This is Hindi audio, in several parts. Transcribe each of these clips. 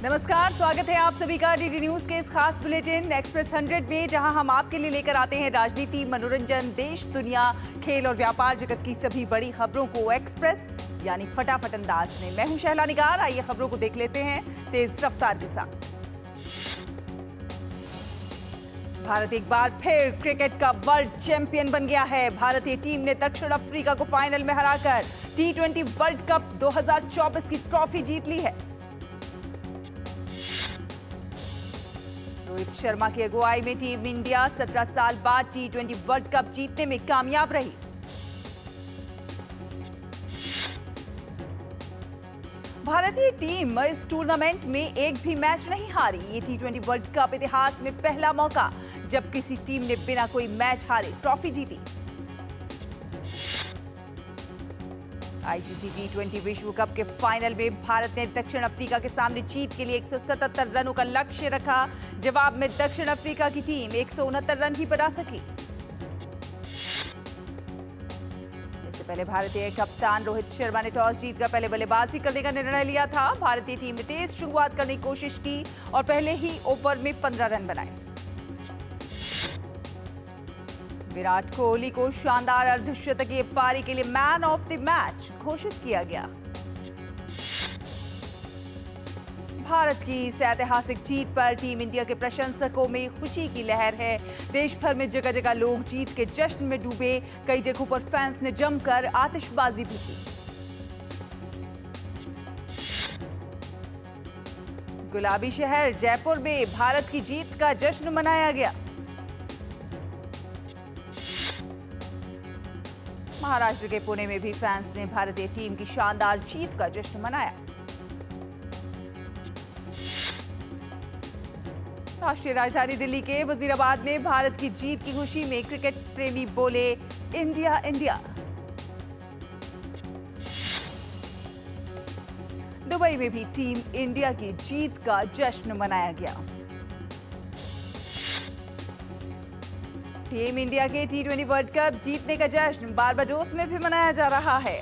नमस्कार, स्वागत है आप सभी का डीडी न्यूज के इस खास बुलेटिन एक्सप्रेस 100 में, जहां हम आपके लिए लेकर आते हैं राजनीति, मनोरंजन, देश, दुनिया, खेल और व्यापार जगत की सभी बड़ी खबरों को एक्सप्रेस यानी फटाफट अंदाज में। मैं हूं शहला निगार। आइए खबरों को देख लेते हैं तेज रफ्तार के साथ। भारत एक बार फिर क्रिकेट का वर्ल्ड चैंपियन बन गया है। भारतीय टीम ने दक्षिण अफ्रीका को फाइनल में हराकर T20 वर्ल्ड कप 2024 की ट्रॉफी जीत ली है। रोहित शर्मा की अगुवाई में टीम इंडिया 17 साल बाद T20 वर्ल्ड कप जीतने में कामयाब रही। भारतीय टीम इस टूर्नामेंट में एक भी मैच नहीं हारी। ये T20 वर्ल्ड कप इतिहास में पहला मौका जब किसी टीम ने बिना कोई मैच हारे ट्रॉफी जीती। आईसीसी T20 विश्व कप के फाइनल में भारत ने दक्षिण अफ्रीका के सामने जीत के लिए 177 रनों का लक्ष्य रखा। जवाब में दक्षिण अफ्रीका की टीम 169 रन ही बना सकी। इससे पहले भारतीय कप्तान रोहित शर्मा ने टॉस जीतकर पहले बल्लेबाजी करने का निर्णय लिया था। भारतीय टीम ने तेज शुरुआत करने की कोशिश की और पहले ही ओवर में 15 रन बनाए। विराट कोहली को शानदार अर्धशतकीय पारी के लिए मैन ऑफ द मैच घोषित किया गया। भारत की इस ऐतिहासिक जीत पर टीम इंडिया के प्रशंसकों में खुशी की लहर है। देश भर में जगह जगह लोग जीत के जश्न में डूबे। कई जगहों पर फैंस ने जमकर आतिशबाजी भी की। गुलाबी शहर जयपुर में भारत की जीत का जश्न मनाया गया। महाराष्ट्र के पुणे में भी फैंस ने भारतीय टीम की शानदार जीत का जश्न मनाया। राष्ट्रीय राजधानी दिल्ली के वजीराबाद में भारत की जीत की खुशी में क्रिकेट प्रेमी बोले, इंडिया इंडिया। दुबई में भी टीम इंडिया की जीत का जश्न मनाया गया। टीम इंडिया के T20 वर्ल्ड कप जीतने का जश्न बारबाडोस में भी मनाया जा रहा है।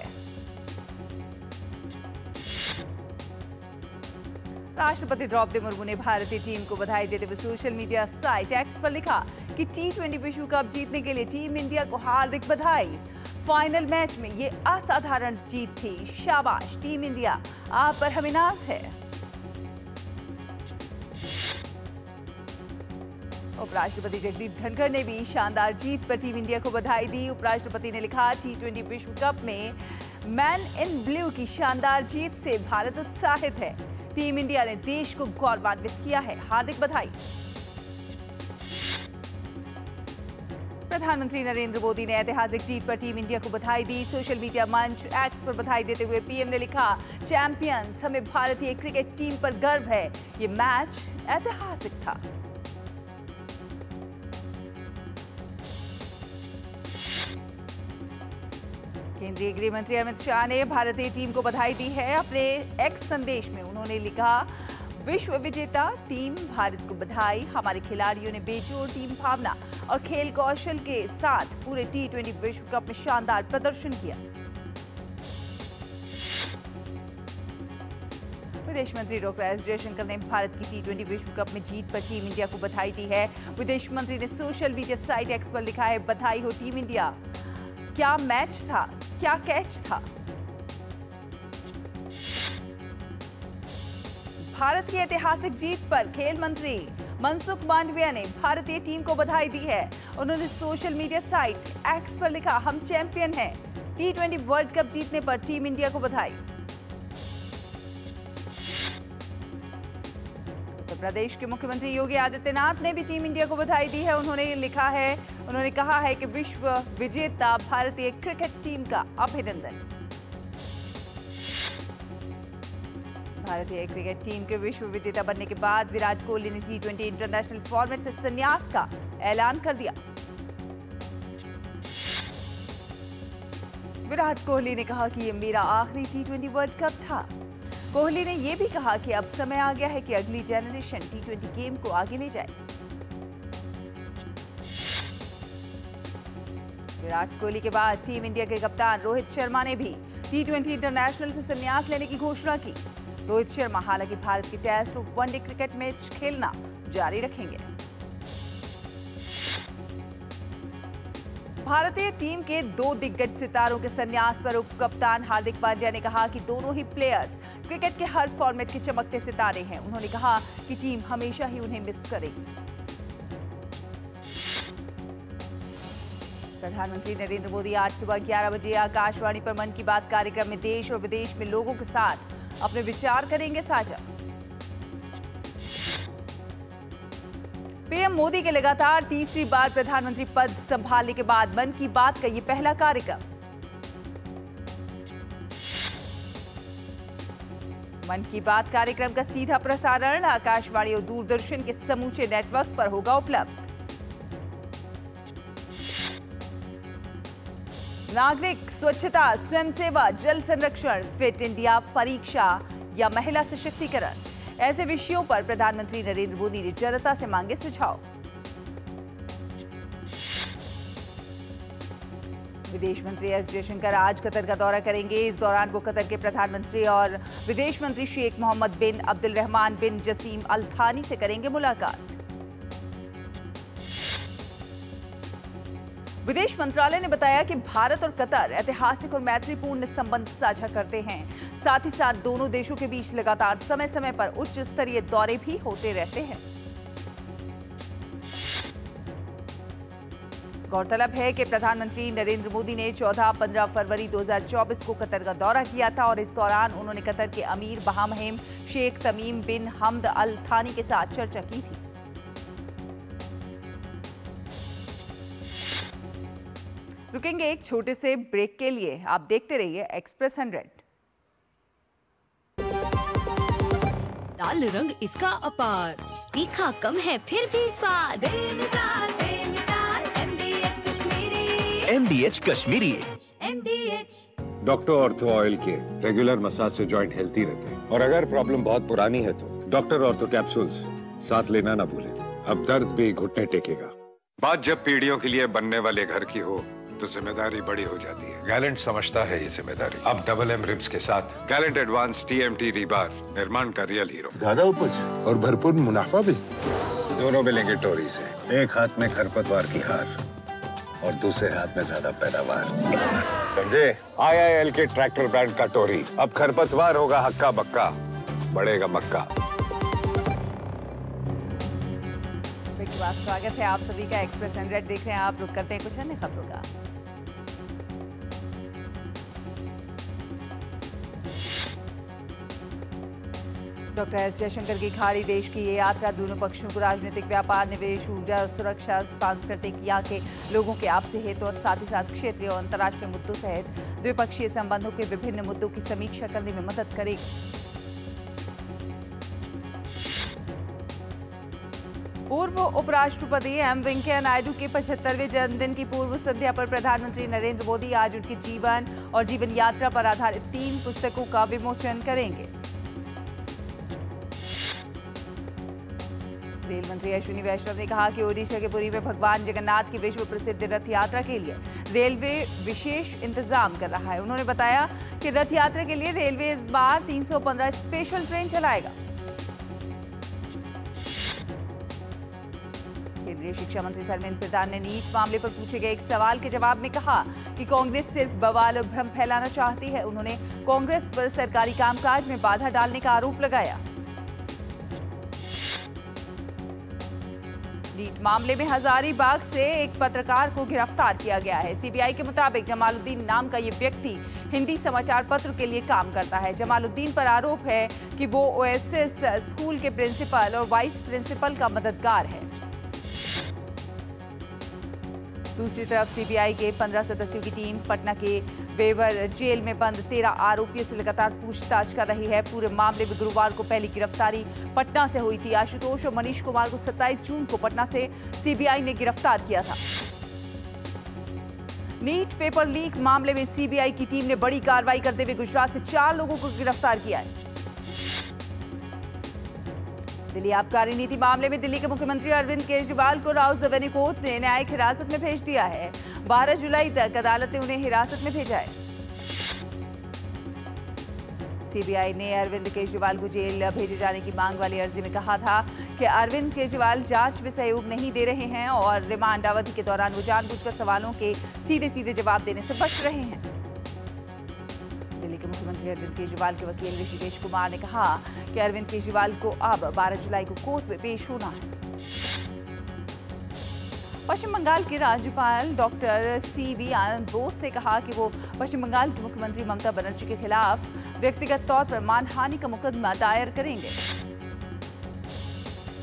राष्ट्रपति द्रौपदी मुर्मू ने भारतीय टीम को बधाई देते हुए सोशल मीडिया साइट एक्स पर लिखा कि T20 विश्व कप जीतने के लिए टीम इंडिया को हार्दिक बधाई। फाइनल मैच में ये असाधारण जीत थी। शाबाश टीम इंडिया, आप पर हमें नाज है। उपराष्ट्रपति जगदीप धनखड़ ने भी शानदार जीत पर टीम इंडिया को बधाई दी। उपराष्ट्रपति ने लिखा, T20 विश्व कप में मैन इन ब्लू की शानदार जीत से भारत उत्साहित है। टीम इंडिया ने देश को गौरवान्वित किया है। हार्दिक बधाई। प्रधानमंत्री नरेंद्र मोदी ने ऐतिहासिक जीत पर टीम इंडिया को बधाई दी। सोशल मीडिया मंच एक्स पर बधाई देते हुए पीएम ने लिखा, चैंपियंस, हमें भारतीय क्रिकेट टीम पर गर्व है। ये मैच ऐतिहासिक था। केंद्रीय गृह मंत्री अमित शाह ने भारतीय टीम को बधाई दी है। अपने एक्स संदेश में उन्होंने लिखा, विश्व विजेता टीम भारत को बधाई। हमारे खिलाड़ियों ने बेजोड़ टीम भावना और खेल कौशल के साथ पूरे T20 विश्व कप में शानदार प्रदर्शन किया। विदेश मंत्री डॉक्टर एस जयशंकर ने भारत की T20 विश्व कप में जीत पर टीम इंडिया को बधाई दी है। विदेश मंत्री ने सोशल मीडिया साइट एक्स पर लिखा है, बधाई हो टीम इंडिया। क्या मैच था, क्या कैच था। भारत की ऐतिहासिक जीत पर खेल मंत्री मनसुख मांडविया ने भारतीय टीम को बधाई दी है। उन्होंने सोशल मीडिया साइट एक्स पर लिखा, हम चैंपियन हैं। T20 वर्ल्ड कप जीतने पर टीम इंडिया को बधाई। उत्तर प्रदेश के मुख्यमंत्री योगी आदित्यनाथ ने भी टीम इंडिया को बधाई दी है। उन्होंने कहा है कि विश्व विजेता भारतीय क्रिकेट टीम का अभिनंदन। भारतीय क्रिकेट टीम के विश्व विजेता बनने के बाद विराट कोहली ने T20 इंटरनेशनल फॉर्मेट से संन्यास का ऐलान कर दिया। विराट कोहली ने कहा कि ये मेरा आखिरी T20 वर्ल्ड कप था। कोहली ने यह भी कहा कि अब समय आ गया है कि अगली जनरेशन T20 गेम को आगे ले जाए। विराट कोहली के बाद टीम इंडिया के कप्तान रोहित शर्मा ने भी T20 इंटरनेशनल से संन्यास लेने की घोषणा की। रोहित शर्मा हालांकि भारत की टेस्ट और वनडे क्रिकेट मैच खेलना जारी रखेंगे। भारतीय टीम के 2 दिग्गज सितारों के संन्यास पर उप कप्तान हार्दिक पांड्या ने कहा कि दोनों ही प्लेयर्स क्रिकेट के हर फॉर्मेट के चमकते सितारे हैं। उन्होंने कहा कि टीम हमेशा ही उन्हें मिस करेगी। प्रधानमंत्री नरेंद्र मोदी आज सुबह 11 बजे आकाशवाणी पर मन की बात कार्यक्रम में देश और विदेश में लोगों के साथ अपने विचार करेंगे साझा। पीएम मोदी के लगातार तीसरी बार प्रधानमंत्री पद संभालने के बाद मन की बात का ये पहला कार्यक्रम। मन की बात कार्यक्रम का सीधा प्रसारण आकाशवाणी और दूरदर्शन के समूचे नेटवर्क पर होगा उपलब्ध। नागरिक स्वच्छता, स्वयंसेवा, जल संरक्षण, फिट इंडिया, परीक्षा या महिला सशक्तिकरण, ऐसे विषयों पर प्रधानमंत्री नरेंद्र मोदी ने जनता से मांगे सुझाव। विदेश मंत्री एस जयशंकर आज कतर का दौरा करेंगे। इस दौरान वो कतर के प्रधानमंत्री और विदेश मंत्री शेख मोहम्मद बिन अब्दुलरहमान बिन जसीम अल थानी से करेंगे मुलाकात। विदेश मंत्रालय ने बताया कि भारत और कतर ऐतिहासिक और मैत्रीपूर्ण संबंध साझा करते हैं। साथ ही साथ दोनों देशों के बीच लगातार समय समय पर उच्च स्तरीय दौरे भी होते रहते हैं। गौरतलब है कि प्रधानमंत्री नरेंद्र मोदी ने 14-15 फरवरी 2024 को कतर का दौरा किया था और इस दौरान उन्होंने कतर के अमीर बहामहिम शेख तमीम बिन हमद अल थानी के साथ चर्चा की थी। रुकेंगे एक छोटे से ब्रेक के लिए। आप देखते रहिए एक्सप्रेस 100। लाल रंग इसका अपार, तीखा कम है फिर भी स्वाद। MDH Kashmiri. Doctor ortho oil के रेगुलर मसाज से जॉइंट हेल्थी रहते हैं और अगर प्रॉब्लम बहुत पुरानी है तो डॉक्टर ऑर्थो कैप्सूल्स साथ लेना ना भूलें। अब दर्द भी घुटने टेकेगा। बात जब पीढ़ियों के लिए बनने वाले घर की हो तो जिम्मेदारी बड़ी हो जाती है। गैलेंट समझता है ये जिम्मेदारी। अब डबल M रिब्स के साथ गैलेंट एडवांस TMT रीबार निर्माण का रियल हीरो। ज्यादा उपज और भरपूर मुनाफा भी। दोनों मिलेंगे टोरी से। एक हाथ में खरपतवार की हार और दूसरे हाथ में ज्यादा पैदावार। समझे? IIL के ट्रैक्टर ब्रांड का टोरी अब खरपतवार होगा हक्का बक्का, बढ़ेगा मक्का। स्वागत है आप सभी का। एक्सप्रेस 100 देख रहे हैं आप। रुक करते हैं कुछ अन्य खबरों का। डॉक्टर एस जयशंकर की खाड़ी देश की ये यात्रा दोनों पक्षों को राजनीतिक, व्यापार, निवेश, ऊर्जा और सुरक्षा, सांस्कृतिक, यहाँ के लोगों के आपसी हित और साथ ही साथ क्षेत्रीय और अंतर्राष्ट्रीय मुद्दों सहित द्विपक्षीय संबंधों के विभिन्न मुद्दों की समीक्षा करने में मदद करेगी। पूर्व उपराष्ट्रपति एम वेंकैया नायडू के 75वें जन्मदिन की पूर्व संध्या पर प्रधानमंत्री नरेंद्र मोदी आज उनके जीवन और जीवन यात्रा पर आधारित 3 पुस्तकों का विमोचन करेंगे। रेल मंत्री अश्विनी वैष्णव ने कहा कि ओडिशा के पुरी में भगवान जगन्नाथ की विश्व प्रसिद्ध रथ यात्रा के लिए रेलवे विशेष इंतजाम कर रहा है। उन्होंने बताया कि रथ यात्रा के लिए रेलवे इस बार 315 स्पेशल ट्रेन चलाएगा। केंद्रीय शिक्षा मंत्री धर्मेंद्र प्रधान ने नीट मामले पर पूछे गए एक सवाल के जवाब में कहा कि कांग्रेस सिर्फ बवाल और भ्रम फैलाना चाहती है। उन्होंने कांग्रेस पर सरकारी कामकाज में बाधा डालने का आरोप लगाया। नीट मामले में हजारीबाग से एक पत्रकार को गिरफ्तार किया गया है। सीबीआई के मुताबिक जमालुद्दीन नाम का ये व्यक्ति हिंदी समाचार पत्र के लिए काम करता है। जमालुद्दीन पर आरोप है कि वो ओएसएस स्कूल के प्रिंसिपल और वाइस प्रिंसिपल का मददगार है। दूसरी तरफ सीबीआई के 15 सदस्यों की टीम पटना के बेवर जेल में बंद 13 आरोपियों से लगातार पूछताछ कर रही है। पूरे मामले में गुरुवार को पहली गिरफ्तारी पटना से हुई थी। आशुतोष और मनीष कुमार को 27 जून को पटना से सीबीआई ने गिरफ्तार किया था। नीट पेपर लीक मामले में सीबीआई की टीम ने बड़ी कार्रवाई करते हुए गुजरात से 4 लोगों को गिरफ्तार किया है। दिल्ली आबकारी नीति मामले में दिल्ली के मुख्यमंत्री अरविंद केजरीवाल को राउज एवेन्यू कोर्ट ने न्यायिक हिरासत में भेज दिया है। 12 जुलाई तक अदालत ने उन्हें हिरासत में भेजा है। सीबीआई ने अरविंद केजरीवाल को जेल भेजे जाने की मांग वाली अर्जी में कहा था कि अरविंद केजरीवाल जांच में सहयोग नहीं दे रहे हैं और रिमांड अवधि के दौरान वो जानबूझकर सवालों के सीधे सीधे जवाब देने से बच रहे हैं। दिल्ली के मुख्यमंत्री अरविंद केजरीवाल के वकील ऋषिकेश कुमार ने कहा कि अरविंद केजरीवाल को अब 12 जुलाई को कोर्ट में पेश होना है। पश्चिम बंगाल के राज्यपाल डॉक्टर सीवी आनंद बोस ने कहा कि वो पश्चिम बंगाल की मुख्यमंत्री ममता बनर्जी के खिलाफ व्यक्तिगत तौर पर मानहानि का मुकदमा दायर करेंगे।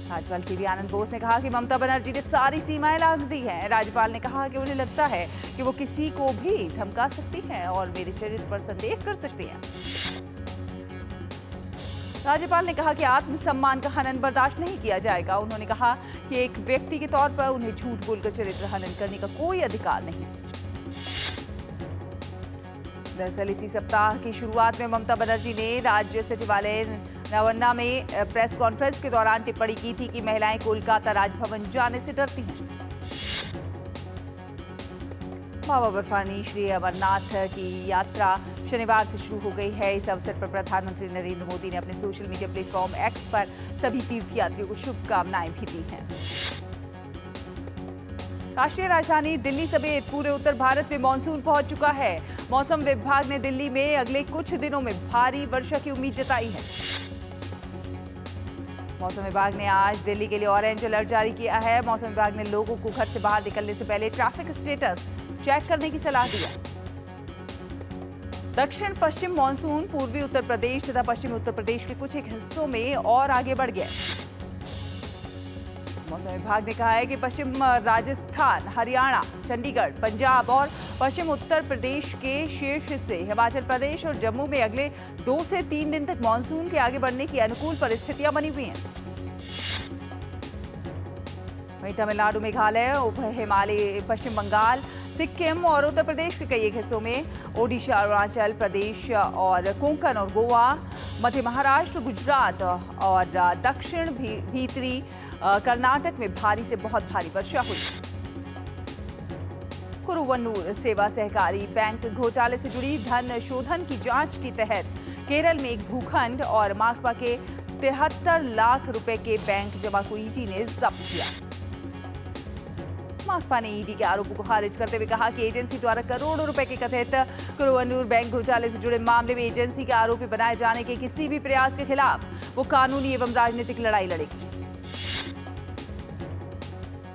राज्यपाल सीवी आनंद बोस ने कहा कि ममता बनर्जी ने सारी सीमाएं लांघ दी हैं। राज्यपाल ने कहा कि उन्हें लगता है कि वो किसी को भी धमका सकती हैं और मेरे चरित्र पर संदेह कर सकती हैं। राज्यपाल ने कहा कि आत्मसम्मान का हनन बर्दाश्त नहीं किया जाएगा। उन्होंने कहा कि एक व्यक्ति के तौर पर उन्हें झूठ बोलकर चरित्र हनन करने का कोई अधिकार नहीं। दरअसल इसी सप्ताह की शुरुआत में ममता बनर्जी ने राज्य सचिवालय नवन्ना में प्रेस कॉन्फ्रेंस के दौरान टिप्पणी की थी कि महिलाएं कोलकाता राजभवन जाने से डरती हैं। बाबा बर्फानी श्री अमरनाथ की यात्रा शनिवार से शुरू हो गई है। इस अवसर पर प्रधानमंत्री नरेंद्र मोदी ने अपने सोशल मीडिया प्लेटफॉर्म एक्स पर सभी तीर्थयात्रियों को शुभकामनाएं भी दी हैं। राष्ट्रीय राजधानी दिल्ली समेत पूरे उत्तर भारत में मानसून पहुंच चुका है। मौसम विभाग ने दिल्ली में अगले कुछ दिनों में भारी वर्षा की उम्मीद जताई है। मौसम विभाग ने आज दिल्ली के लिए ऑरेंज अलर्ट जारी किया है। मौसम विभाग ने लोगों को घर से बाहर निकलने से पहले ट्रैफिक स्टेटस चेक करने की सलाह दी है। दक्षिण पश्चिम मानसून पूर्वी उत्तर प्रदेश तथा पश्चिमी उत्तर प्रदेश के कुछ एक हिस्सों में और आगे बढ़ गया। मौसम विभाग ने कहा है कि पश्चिम राजस्थान, हरियाणा, चंडीगढ़, पंजाब और पश्चिम उत्तर प्रदेश के शेष हिस्से, हिमाचल प्रदेश और जम्मू में अगले 2 से 3 दिन तक मानसून के आगे बढ़ने की अनुकूल परिस्थितियां बनी हुई हैं। वहीं तमिलनाडु, मेघालय, उप हिमालय, पश्चिम बंगाल, सिक्किम और उत्तर प्रदेश के कई एक हिस्सों में, ओडिशा, अरुणाचल प्रदेश और कोंकण और गोवा, मध्य महाराष्ट्र, गुजरात और दक्षिण भीतरी कर्नाटक में भारी से बहुत भारी वर्षा हुई। कुरुवन्नूर सेवा सहकारी बैंक घोटाले से जुड़ी धन शोधन की जांच के तहत केरल में एक भूखंड और माकपा के 73 लाख रुपए के बैंक जमा को ईडी ने जब्त किया। माकपा ने ईडी के आरोपों को खारिज करते हुए कहा कि एजेंसी द्वारा करोड़ों रुपए के कथित कुरुवन्नूर बैंक घोटाले से जुड़े मामले में एजेंसी के आरोपी बनाए जाने के किसी भी प्रयास के खिलाफ वो कानूनी एवं राजनीतिक लड़ाई लड़ेगी।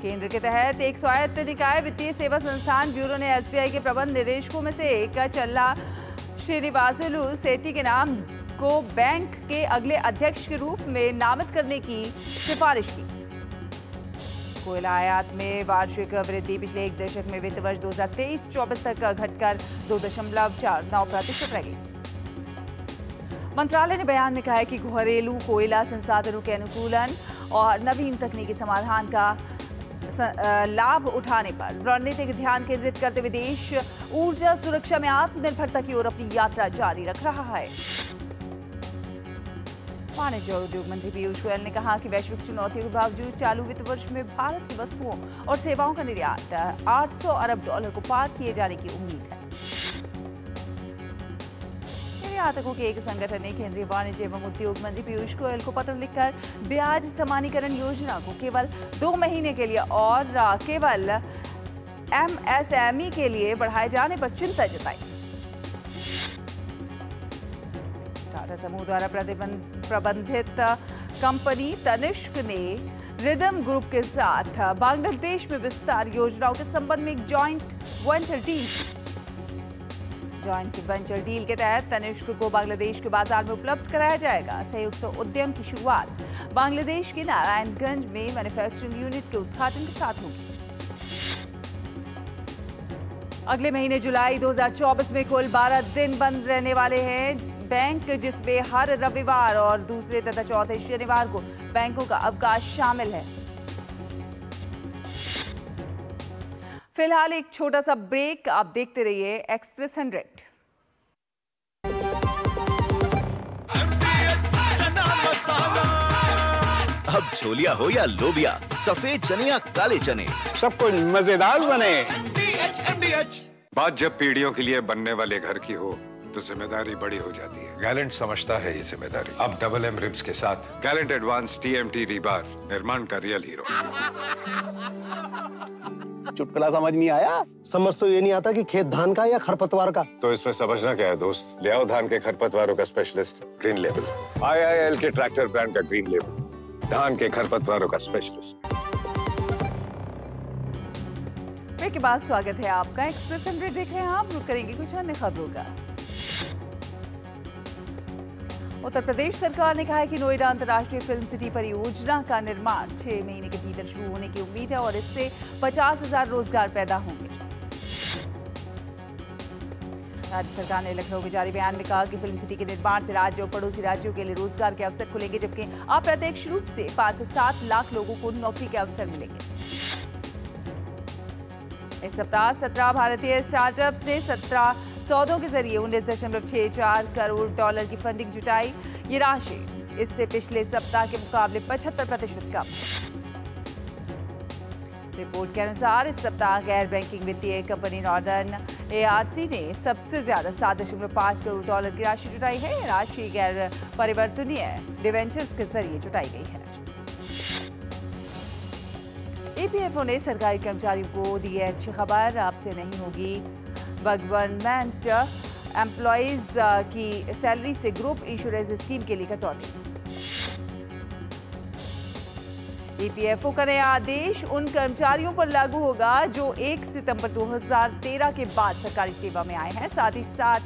केंद्र के तहत एक स्वायत्त निकाय वित्तीय सेवा संस्थान ब्यूरो ने एसबीआई के प्रबंध निदेशकों में से एक चल्ला श्रीनिवासलू सेठी के नाम को बैंक के अगले अध्यक्ष के रूप में नामित करने की सिफारिश की। कोयला आयात में वार्षिक वृद्धि पिछले एक दशक में वित्त वर्ष 2023-24 तक घटकर 2.49% रह गई। मंत्रालय ने बयान में कहा है कि घरेलू कोयला संसाधनों के अनुकूलन और नवीन तकनीकी समाधान का लाभ उठाने पर रणनीतिक ध्यान केंद्रित करते हुए देश ऊर्जा सुरक्षा में आत्मनिर्भरता की ओर अपनी यात्रा जारी रख रहा है। वाणिज्य और उद्योग मंत्री पीयूष गोयल ने कहा कि वैश्विक चुनौतियों के बावजूद चालू वित्त वर्ष में भारत की वस्तुओं और सेवाओं का निर्यात $800 अरब को पार किए जाने की उम्मीद है। निर्यातकों के एक संगठन ने केंद्रीय वाणिज्य एवं उद्योग मंत्री पीयूष गोयल को पत्र लिखकर ब्याज समानीकरण योजना को केवल 2 महीने के लिए और केवल MSME के लिए बढ़ाए जाने पर चिंता जताई। टाटा समूह द्वारा प्रबंधित कंपनी तनिष्क ने रिदम ग्रुप के साथ बांग्लादेश में विस्तार योजनाओं के संबंध में एक जॉइंट वेंचर डील के तहत तनिष्क को बांग्लादेश के बाजार में उपलब्ध कराया जाएगा। संयुक्त उद्यम की शुरुआत बांग्लादेश के नारायणगंज में मैन्युफैक्चरिंग यूनिट के उद्घाटन के साथ होगी। अगले महीने जुलाई 2024 में कुल 12 दिन बंद रहने वाले हैं बैंक, जिसमें हर रविवार और दूसरे तथा चौथे शनिवार को बैंकों का अवकाश शामिल है। फिलहाल एक छोटा सा ब्रेक, आप देखते रहिए एक्सप्रेस 100। अब छोलिया हो या लोबिया, सफेद चने या काले चने, सब कुछ मजेदार बने। बात जब पीढ़ियों के लिए बनने वाले घर की हो, तो जिम्मेदारी बड़ी हो जाती है। गैलेंट समझता है ये जिम्मेदारी। अब डबल एम रिब्स के साथ गैलेंट एडवांस TMT रीबार, निर्माण का रियल हीरो। चुटकुला समझ नहीं आया? समझ तो ये नहीं आता कि खेत धान का या खरपतवार का। तो इसमें समझना क्या है दोस्त? ले आओ धान के खरपतवारों का स्पेशलिस्ट ग्रीन लेबल। IIL के ट्रैक्टर ब्रांड का ग्रीन लेबल, धान के खरपतवारों का स्पेशलिस्ट। ब्रेक के बाद स्वागत है आपका। एक्सप्रेस 100 देख रहे हैं आप। रुक करेंगे कुछ अन्य खबरों का। उत्तर प्रदेश सरकार ने कहा है कि नोएडा अंतर्राष्ट्रीय फिल्म सिटी परियोजना का निर्माण 6 महीने के भीतर शुरू होने की उम्मीद है और इससे 50,000 रोजगार पैदा होंगे। राज्य सरकार ने लखनऊ में जारी बयान में कहा कि फिल्म सिटी के निर्माण से राज्य और पड़ोसी राज्यों के लिए रोजगार के अवसर खुलेंगे, जबकि अप्रत्यक्ष रूप से 5 से 7 लाख लोगों को नौकरी के अवसर मिलेंगे। इस सप्ताह 17 भारतीय स्टार्टअप्स ने 17 सौदों के जरिए 19.64 करोड़ डॉलर की फंडिंग जुटाई। ये राशि इससे पिछले सप्ताह के मुकाबले 75% कम। रिपोर्ट के अनुसार इस सप्ताह गैर बैंकिंग वित्तीय कंपनी नॉर्दर्न ARC ने सबसे ज्यादा 7.5 करोड़ डॉलर की राशि जुटाई है। ये राशि गैर परिवर्तनीय डिवेंचर्स के जरिए जुटाई गई है। EPFO ने सरकारी कर्मचारियों को दी है अच्छी खबर। अब से नहीं होगी गवर्नमेंट एम्प्लॉइज की सैलरी से ग्रुप इंश्योरेंस स्कीम के लिए कटौती। EPFO का नया आदेश उन कर्मचारियों पर लागू होगा जो 1 सितंबर 2013 के बाद सरकारी सेवा में आए हैं। साथ ही साथ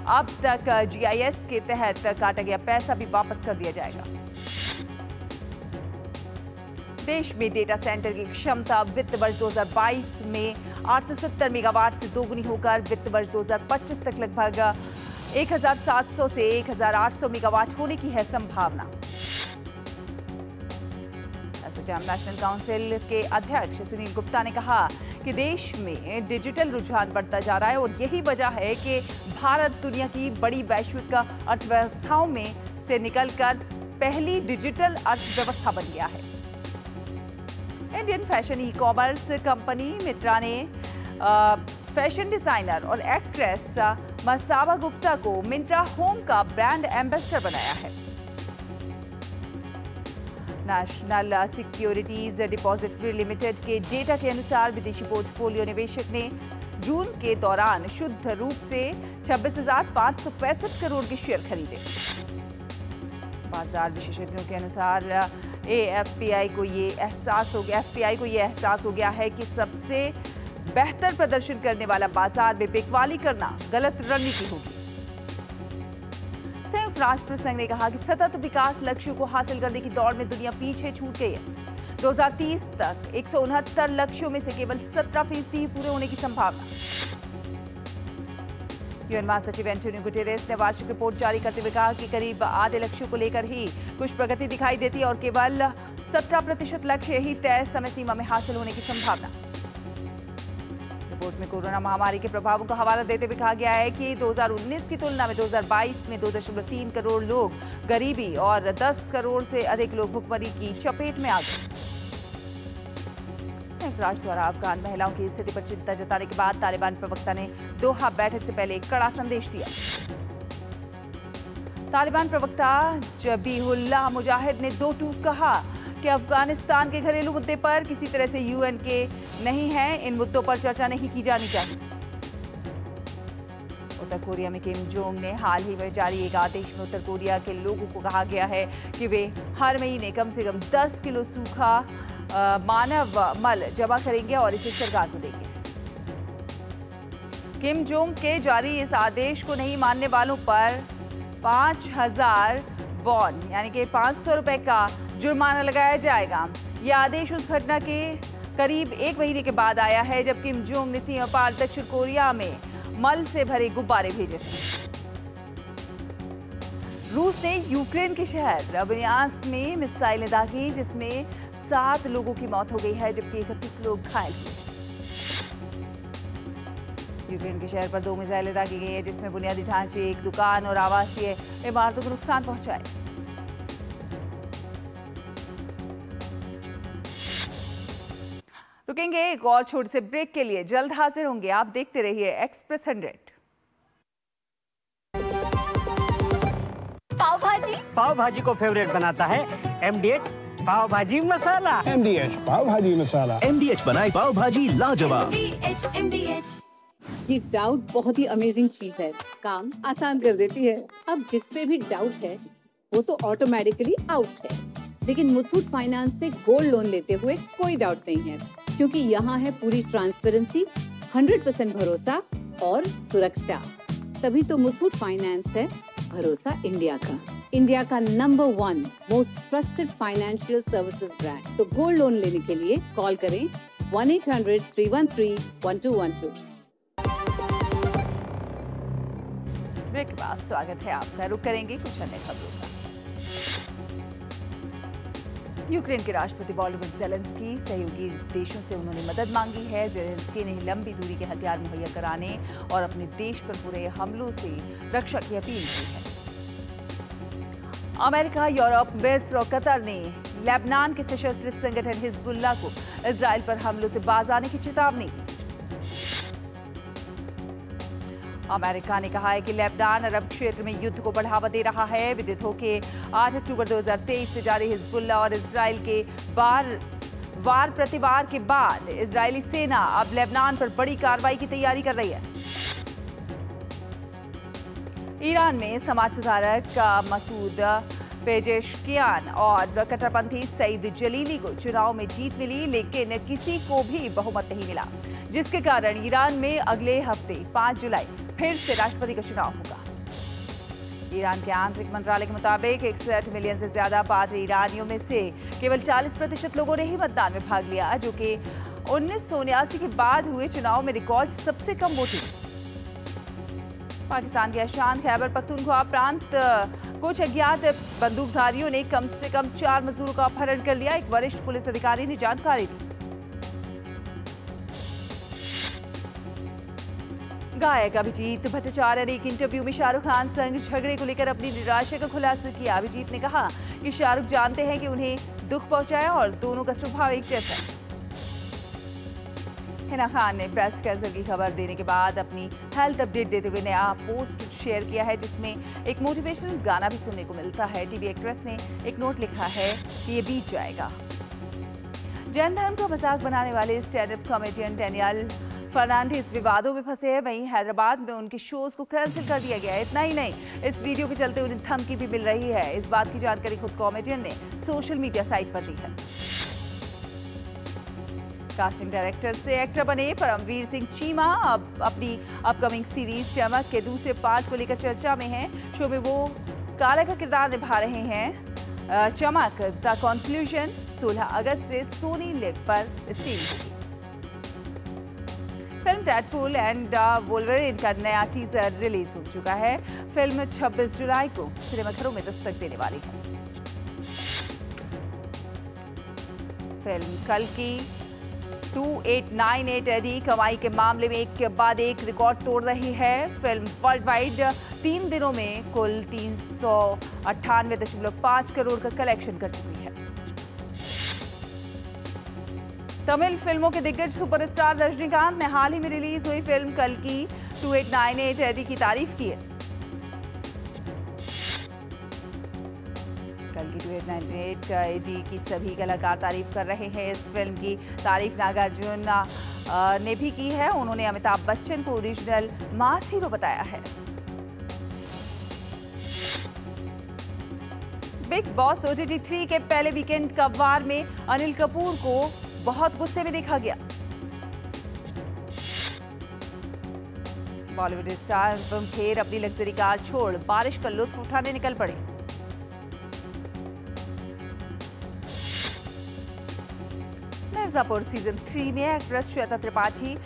अब तक GIS के तहत काटा गया पैसा भी वापस कर दिया जाएगा। देश में डेटा सेंटर की क्षमता वित्त वर्ष 2022 में 870 मेगावाट से दोगुनी होकर वित्त वर्ष 2025 तक लगभग 1,700 से 1,800 मेगावाट होने की है संभावना। असोचैम नेशनल काउंसिल के अध्यक्ष सुनील गुप्ता ने कहा कि देश में डिजिटल रुझान बढ़ता जा रहा है और यही वजह है कि भारत दुनिया की बड़ी वैश्विक अर्थव्यवस्थाओं में से निकलकर पहली डिजिटल अर्थव्यवस्था बन गया है। इंडियन फैशन ई-कॉमर्स कंपनी मित्रा ने फैशन डिजाइनर और एक्ट्रेस मसावा गुप्ता को मिंत्रा होम का ब्रांड एम्बेसडर बनाया है। नेशनल सिक्योरिटीज डिपॉजिटरी लिमिटेड के डेटा के अनुसार विदेशी पोर्टफोलियो निवेशक ने जून के दौरान शुद्ध रूप से 26,565 करोड़ के शेयर खरीदे। बाजार विशेषज्ञों के अनुसार FPI को ये एहसास हो गया है कि सबसे बेहतर प्रदर्शन करने वाला बाजार में बिकवाली करना गलत रणनीति होगी। संयुक्त राष्ट्र संघ ने कहा कि सतत विकास लक्ष्यों को हासिल करने की दौड़ में दुनिया पीछे छूट गई है। 2030 तक 169 लक्ष्यों में से केवल 17% ही पूरे होने की संभावना। यूएन महासचिव एंटोनियो गुटेरेस ने वार्षिक रिपोर्ट जारी करते हुए कहा कि करीब आधे लक्ष्यों को लेकर ही कुछ प्रगति दिखाई देती है और केवल 17% लक्ष्य ही तय समय सीमा में हासिल होने की संभावना। रिपोर्ट में कोरोना महामारी के प्रभावों का हवाला देते हुए कहा गया है कि 2019 की तुलना में 2022 में 2.3 करोड़ लोग गरीबी और 10 करोड़ से अधिक लोग भुखमरी की चपेट में आ गए। संयुक्त राष्ट्र द्वारा अफगान महिलाओं की स्थिति पर चिंता जताने के बाद तालिबान प्रवक्ता ने दोहा बैठक से पहले एक कड़ा संदेश दिया। तालिबान प्रवक्ता जबीहुल्लाह मुजाहिद ने 2 टूक कहा कि अफगानिस्तान के घरेलू मुद्दे पर किसी तरह से UN के नहीं है, इन मुद्दों पर चर्चा नहीं की जानी चाहिए। उत्तर कोरिया में किम जोंग ने हाल ही में जारी एक आदेश में उत्तर कोरिया के लोगों को कहा गया है कि वे हर महीने कम से कम 10 किलो सूखा मानव मल जमा करेंगे और इसे सरकार को देंगे। किम जोंग के जारी इस आदेश को नहीं मानने वालों पर 5,000 वॉन यानी कि 500 रुपए का जुर्माना लगाया जाएगा। यह आदेश उस घटना के करीब 1 महीने के बाद आया है जब किम जोंग ने सीमा पार दक्षिण कोरिया में मल से भरे गुब्बारे भेजे थे। रूस ने यूक्रेन के शहर रबनियास्क में मिसाइलें दागी जिसमें 7 लोगों की मौत हो गई है जबकि 31 लोग घायल हुए। यूक्रेन के शहर पर 2 मिसाइलें दागी गई है जिसमें बुनियादी ढांचे, एक दुकान और आवासीय इमारतों को नुकसान पहुंचा है। रुकेंगे एक और छोटे से ब्रेक के लिए, जल्द हाजिर होंगे। आप देखते रहिए एक्सप्रेस 100। पाव भाजी को फेवरेट बनाता है MDH पाव भाजी मसाला। MDH पाव भाजी मसाला। MDH बनाए पाव भाजी लाजवाब। ये डाउट बहुत ही अमेजिंग चीज है, काम आसान कर देती है। अब जिस पे भी डाउट है वो तो ऑटोमेटिकली आउट है। लेकिन मुथूट फाइनेंस से गोल्ड लोन लेते हुए कोई डाउट नहीं है, क्योंकि यहाँ है पूरी ट्रांसपेरेंसी, 100% भरोसा और सुरक्षा। तभी तो मुथूट फाइनेंस है भरोसा इंडिया का, इंडिया का number 1 most trusted financial services brand. तो गोल्ड लोन लेने के लिए कॉल करें 1-800-313-1212। ब्रेक के बाद स्वागत है आपका। रुक करेंगे कुछ अन्य खबरों का। यूक्रेन के राष्ट्रपति वोलोदिमीर ज़ेलेंस्की सहयोगी देशों से उन्होंने मदद मांगी है। ज़ेलेंस्की ने लंबी दूरी के हथियार मुहैया कराने और अपने देश पर हो रहे हमलों से रक्षा की अपील की है। अमेरिका, यूरोप, मिस्र और कतर ने लेबनान के सशस्त्र संगठन हिजबुल्लाह को इजराइल पर हमलों से बाज आने की चेतावनी दी। अमेरिका ने कहा है कि लेबनान अरब क्षेत्र में युद्ध को बढ़ावा दे रहा है। विदित हो कि 8 अक्टूबर 2023 से जारी हिजबुल्लाह और इजराइल के वार प्रतिवार के बाद इजरायली सेना अब लेबनान पर बड़ी कार्रवाई की तैयारी कर रही है। ईरान में समाज सुधारक मसूद पेजेशकियान और कट्टरपंथी सईद जलीली को चुनाव में जीत मिली, लेकिन किसी को भी बहुमत नहीं मिला, जिसके कारण ईरान में अगले हफ्ते 5 जुलाई फिर से राष्ट्रपति का चुनाव होगा। ईरान के आंतरिक मंत्रालय के मुताबिक 61 मिलियन से ज्यादा पात्र ईरानियों में से केवल 40% लोगों ने ही मतदान में भाग लिया, जो कि 1979 के बाद हुए चुनाव में रिकॉर्ड सबसे कम वोटिंग। पाकिस्तान के अशांत खैबर पख्तूनख्वा प्रांत कुछ अज्ञात बंदूकधारियों ने कम से कम 4 मजदूरों का अपहरण कर लिया। एक वरिष्ठ पुलिस अधिकारी ने जानकारी दी। गायक अभिजीत भट्टाचार्य ने एक इंटरव्यू में शाहरुख खान संग झगड़े को लेकर अपनी निराशा का खुलासा किया। अभिजीत ने कहा कि शाहरुख जानते हैं कि उन्हें दुख पहुंचाया और दोनों का स्वभाव एक जैसा है। हिना खान ने ब्रेस्ट कैंसर की खबर देने के बाद अपनी हेल्थ अपडेट देते हुए नया पोस्ट शेयर किया है, जिसमें एक मोटिवेशनल गाना भी सुनने को मिलता है। टीवी एक्ट्रेस ने एक नोट लिखा है कि ये बीत जाएगा। जैन धर्म का मजाक बनाने वाले stand up comedian Daniel Fernandes विवादों में फंसे हैं। वहीं हैदराबाद में उनके शोज को कैंसिल कर दिया गया है। इतना ही नहीं, इस वीडियो के चलते उन्हें धमकी भी मिल रही है। इस बात की जानकारी खुद कॉमेडियन ने सोशल मीडिया साइट पर दी है। कास्टिंग डायरेक्टर से एक्टर बने परमवीर सिंह चीमा अब अपनी अपकमिंग सीरीज चमक के दूसरे पार्ट को लेकर चर्चा में हैं। शो में वो काला का किरदार निभा रहे हैं। चमक द कंक्लूजन 16 अगस्त से सोनी लिव पर स्ट्रीम होगी। फिल्म डेडपूल एंड वोल्वरिन का नया टीजर रिलीज हो चुका है। फिल्म 26 जुलाई को सिनेमाघरों में दस्तक देने वाली है। फिल्म कल की 2898 एडी कमाई के मामले में एक के बाद एक रिकॉर्ड तोड़ रही है। फिल्म वर्ल्ड वाइड 3 दिनों में कुल 398.5 करोड़ का कलेक्शन कर चुकी है। तमिल फिल्मों के दिग्गज सुपरस्टार रजनीकांत ने हाल ही में रिलीज हुई फिल्म कल की 2898 एडी की तारीफ की है। कल की 2898 एडी की सभी कलाकार तारीफ कर रहे हैं। इस फिल्म की तारीफ नागार्जुन ने भी की है। उन्होंने अमिताभ बच्चन को ओरिजिनल मास हीरो बताया है। बिग बॉस OTT 3 के पहले वीकेंड का वार में अनिल कपूर को बहुत गुस्से में देखा गया। बॉलीवुड स्टार अनुपम खेर अपनी लग्जरी कार छोड़ बारिश का लुत्फ उठाने निकल पड़े। मिर्जापुर सीजन 3 में एक्ट्रेस श्वेता त्रिपाठी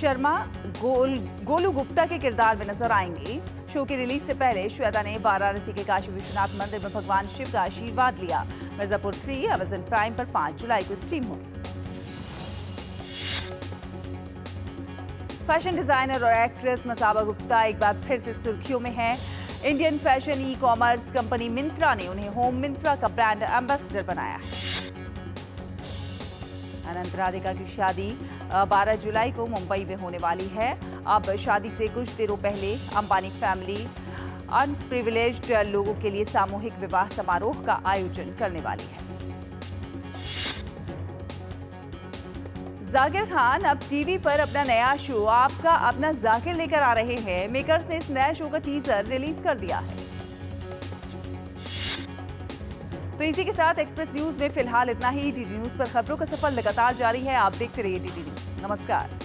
शर्मा गोलू गुप्ता के किरदार में नजर आएंगी। शो की रिलीज से पहले श्वेता ने वाराणसी के काशी विश्वनाथ मंदिर में भगवान शिव का आशीर्वाद लिया। मिर्जापुर 3 अमेज़न प्राइम पर 5 जुलाई को स्ट्रीम होगी। फैशन डिजाइनर और एक्ट्रेस मसाबा गुप्ता एक बार फिर से सुर्खियों में हैं। Indian fashion e commerce company Myntra ने उन्हें होम मिंत्रा का ब्रांड एम्बेसडर बनाया है। अनंत राधिका की शादी 12 जुलाई को मुंबई में होने वाली है। अब शादी से कुछ दिनों पहले अंबानी फैमिली अनप्रिविलेज्ड लोगों के लिए सामूहिक विवाह समारोह का आयोजन करने वाली है। जाकिर खान अब टीवी पर अपना नया शो आपका अपना जाकिर लेकर आ रहे हैं। मेकर्स ने इस नए शो का टीजर रिलीज कर दिया है। तो इसी के साथ एक्सप्रेस न्यूज में फिलहाल इतना ही। डीडी न्यूज पर खबरों का सफर लगातार जारी है। आप देखते रहिए डीडी न्यूज। नमस्कार।